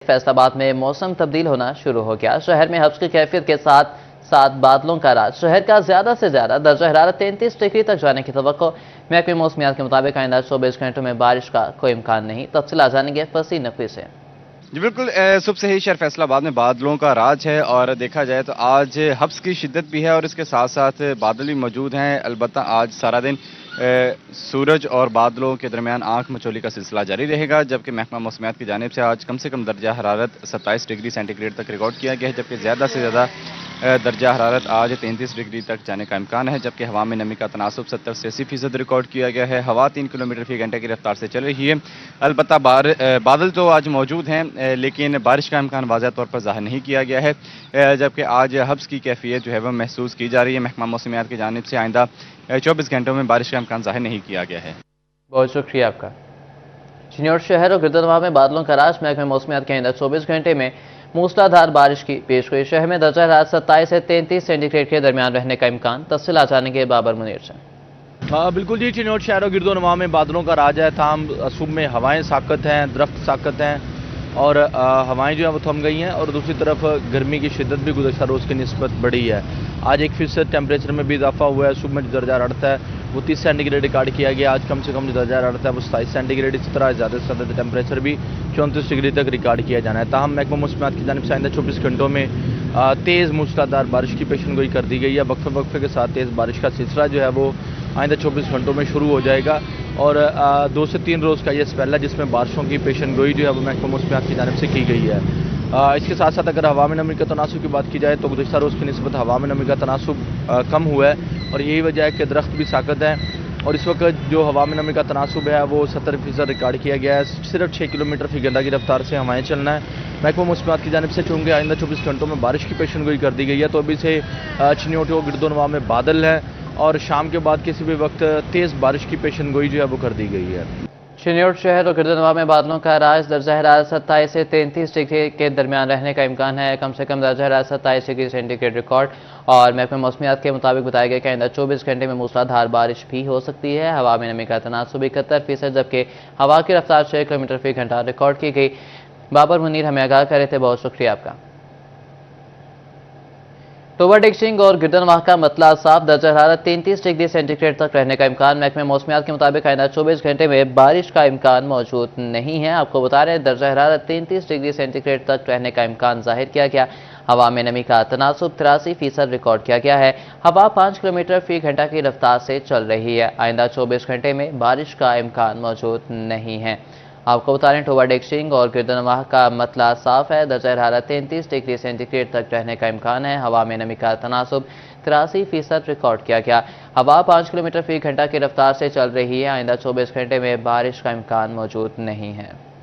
फैसलाबाद में मौसम तब्दील होना शुरू हो गया। शहर में हब्स की कैफियत के साथ साथ बादलों का राज। शहर का ज्यादा से ज्यादा दर्जा हरारत 33 डिग्री तक जाने की तवक्को। महकमे मौसमियात के मुताबिक आइंदा 24 घंटों में बारिश का कोई इम्कान नहीं। तफसील जानेंगे फसी नकवी से। जी बिल्कुल, सुबह से ही शहर फैसलाबाद में बादलों का राज है और देखा जाए तो आज हब्स की शिद्दत भी है और इसके साथ साथ बादल भी मौजूद हैं। अलबत्ता आज सारा दिन सूरज और बादलों के दरमियान आंख मचोली का सिलसिला जारी रहेगा, जबकि महकमा मौसमियात की जानिब से आज कम से कम दर्जा हरारत 27 डिग्री सेंटीग्रेड तक रिकॉर्ड किया गया है, जबकि ज़्यादा से ज़्यादा दर्जा हरारत आज 33 डिग्री तक जाने का इम्कान है। जबकि हवा में नमी का तनासुब 70 से 80% रिकॉर्ड किया गया है। हवा 3 किलोमीटर फी घंटे की रफ्तार से चल रही है। अलबत्ता बादल तो आज मौजूद हैं, लेकिन बारिश का इम्कान वाज़ह तौर पर ज़ाहिर नहीं किया गया है, जबकि आज हब्स की कैफियत जो है वह महसूस की जा रही है। महकमा मौसमियात की जानिब से आइंदा 24 घंटों में बारिश का इम्कान ज़ाहिर नहीं किया गया है। बहुत शुक्रिया आपका। चिन्नौर शहर और गिरदनवा में बादलों का राज। महकमे मौसमियात के आइंदा 24 घंटे में मूसलाधार बारिश की पेशगोई। शहर में दर्जा हरारत 27 से 33 सेंटीग्रेड के दरमियान रहने का इम्कान। तफसील जानेंगे बाबर मुनीर से। बिल्कुल जी, चिन्नौर शहर और गिरदोनवा में बादलों का राज है। ताहम सुबह में हवाएं साकत हैं, दरख्त साकत हैं और हवाएं जो है वो थम गई हैं और दूसरी तरफ गर्मी की शिद्दत भी गुज़श्ता रोज़ की निस्बत बढ़ी है। आज 1% टेम्परेचर में भी इजाफा हुआ है। सुबह में जो दर्जा हरारत है वो 30 सेंटीग्रेड रिकॉर्ड किया गया। आज कम से कम जो दर्जा हरारत है वो 27 सेंटीग्रेड। इसी तरह ज़्यादा से ज़्यादा टेम्परेचर भी 34 डिग्री तक रिकॉर्ड किया जाना है। ताहम महकमा मौसमियात की जानिब से आइंदा 24 घंटों में तेज़ मूसलाधार बारिश की पेशनगोई कर दी गई है। वक्फे वक्फे के साथ तेज़ बारिश का सिलसिला जो है वो आइंदा 24 घंटों में शुरू हो जाएगा और 2 से 3 रोज़ का ये स्पेल है जिसमें बारिशों की पेशनगोई जो है वो महकमा मौसमियात की जानिब से की गई है। इसके साथ साथ अगर हवा में नमी का तनासुब की बात की जाए तो गुज़श्ता रोज़ की निस्बत हवा में नमी का तनासुब कम हुआ है और यही वजह है कि दरख्त भी साकत है और इस वक्त जो हवा में नमी का तनासुब है वो 70% रिकॉर्ड किया गया है। सिर्फ 6 किलोमीटर फी घंटा की रफ्तार से हवाएं चलना है। महकमा मौसमियात की जानिब से चूँकि आइंदा 24 घंटों में बारिश की पेशनगोई कर दी गई है तो अभी से चिन्नौर और गिरदोनवा में बादल है और शाम के बाद किसी भी वक्त तेज़ बारिश की पेशनगोई जो है वो कर दी गई है। चिन्नौर शहर और गिरदनवा में बादलों का राज। दर्जा हरारत 27 से 33 डिग्री के दरमियान रहने का इम्कान है। कम से कम दर्जा हरारत 27 डिग्री सेंटीग्रेड रिकॉर्ड और महकमे मौसमियात के मुताबिक बताया गया कि आइंदा 24 घंटे में मूसलाधार बारिश भी हो सकती है। हवा में नमी का तनासुब 71%, जबकि हवा की रफ्तार 6 किलोमीटर फी घंटा रिकॉर्ड की गई। बाबर मुनीर हमें आगाह कर रहे थे, बहुत शुक्रिया आपका। टोबा डेक्सिंग और गिरदनवा का मतला साफ। दर्जा हरारत 33 डिग्री सेंटीग्रेड तक रहने का इम्कान। महकमे मौसमियात के मुताबिक आइंदा 24 घंटे में बारिश का इम्कान मौजूद नहीं है। आपको बता रहे हैं दर्जा हरारत 33 डिग्री सेंटीग्रेड तक रहने का इम्कान जाहिर किया गया। हवा में नमी का तनासुब 83% रिकॉर्ड किया गया है। हवा 5 किलोमीटर फी घंटा की रफ्तार से चल रही है। आइंदा 24 घंटे में बारिश का इम्कान मौजूद नहीं है। आपको बता रहे हैं टोबा डेक्सिंग और गिरदनवा का मतला साफ है। दर्जा हरारत 33 डिग्री सेंटीग्रेड तक रहने का इम्कान है। हवा में नमी का तनासुब 83% रिकॉर्ड किया गया। हवा 5 किलोमीटर फी घंटा की रफ्तार से चल रही है। आइंदा 24 घंटे में बारिश का इम्कान मौजूद नहीं है।